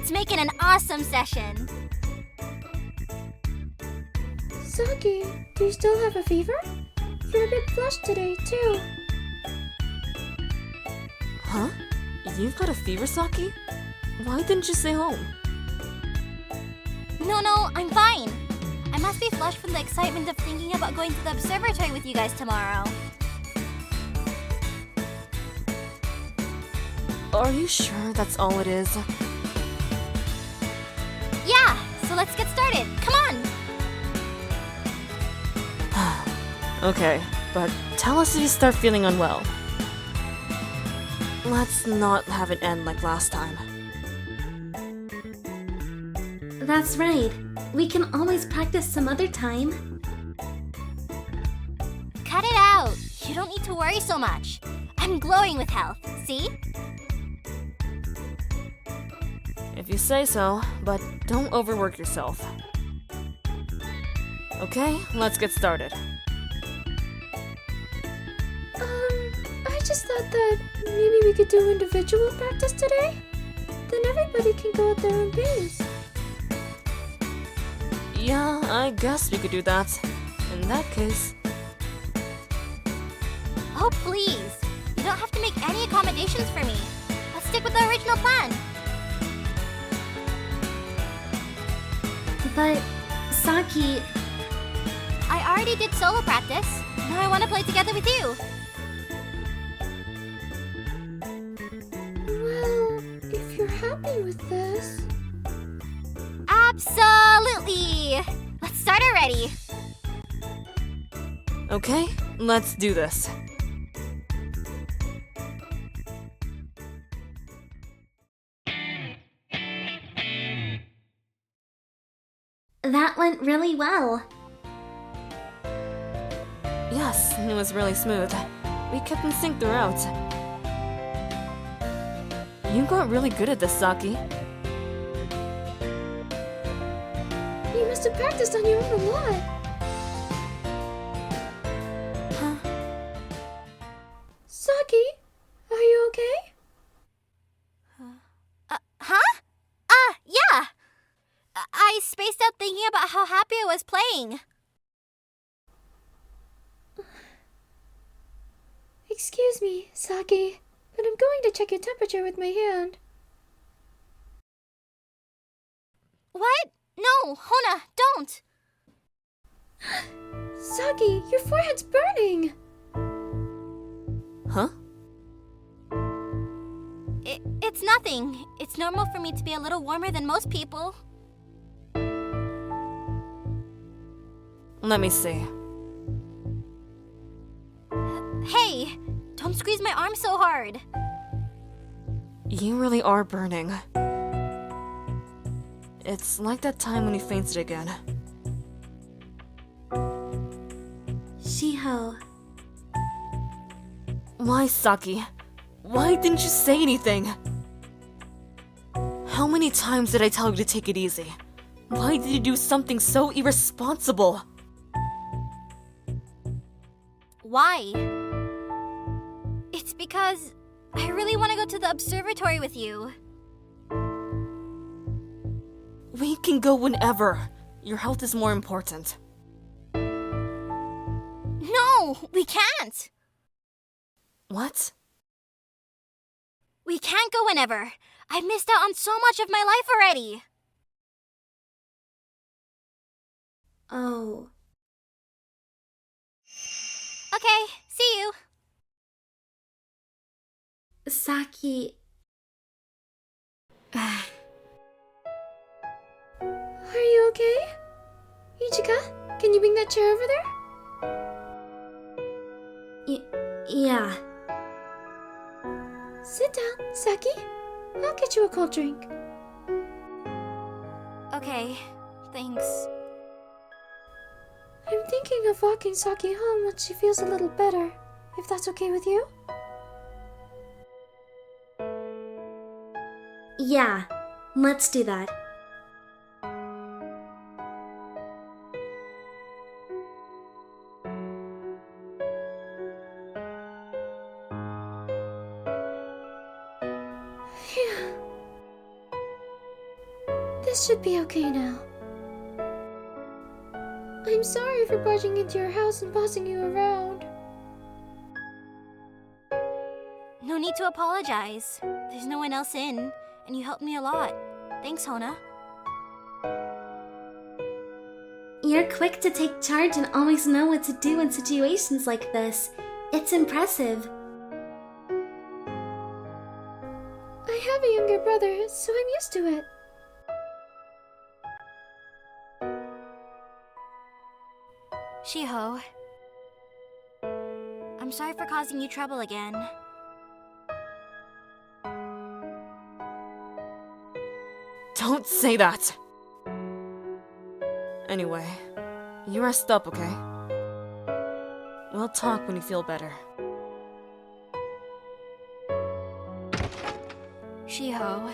Let's make it an awesome session. Saki, do you still have a fever? You're a bit flushed today, too. Huh? You've got a fever, Saki? Why didn't you stay home? No, I'm fine. I must be flushed from the excitement of thinking about going to the observatory with you guys tomorrow. Are you sure that's all it is? Yeah, so let's get started. Come on! Okay, but tell us if you start feeling unwell. Let's not have it end like last time. That's right. We can always practice some other time. Cut it out. You don't need to worry so much. I'm glowing with health, see? If you say so, but don't overwork yourself. Okay, let's get started. I just thought that maybe we could do individual practice today? Then everybody can go at their own pace. Yeah, I guess we could do that. In that case... Oh, please. You don't have to make any accommodations for me. Let's stick with the original plan. But, Saki... I already did solo practice. Now I want to play together with you. Well, if you're happy with this... Absolutely! Let's start already. Okay, let's do this. That went really well. Yes, it was really smooth. We kept in sync throughout. You got really good at this, Saki. You must have practiced on your own a lot. Huh? Saki, are you okay? Huh? Yeah. I spaced out thinking about how happy I was playing. Excuse me, Saki, but I'm going to check your temperature with my hand. What? No, Hona, don't. Saki, your forehead's burning. Huh? It's nothing. It's normal for me to be a little warmer than most people. Let me see. Hey, don't squeeze my arm so hard. You really are burning. It's like that time when you fainted again. Shiho. Why, Saki? Why didn't you say anything? How many times did I tell you to take it easy? Why did you do something so irresponsible? Why? It's because I really want to go to the observatory with you. We can go whenever. Your health is more important. No, we can't. What? We can't go whenever. I've missed out on so much of my life already. Oh. Okay, see you. Saki. Are you okay? Ichika, can you bring that chair over there? Yeah. Sit down, Saki. I'll get you a cold drink. Okay, thanks. I'm thinking of walking Saki home once she feels a little better, if that's okay with you. Yeah, let's do that. This should be okay now. I'm sorry for barging into your house and bossing you around. No need to apologize. There's no one else in, and you helped me a lot. Thanks, Hona. You're quick to take charge and always know what to do in situations like this. It's impressive. I have a younger brother, so I'm used to it. Shiho. I'm sorry for causing you trouble again. Don't say that! Anyway, you rest up, okay? We'll talk when you feel better. Shiho.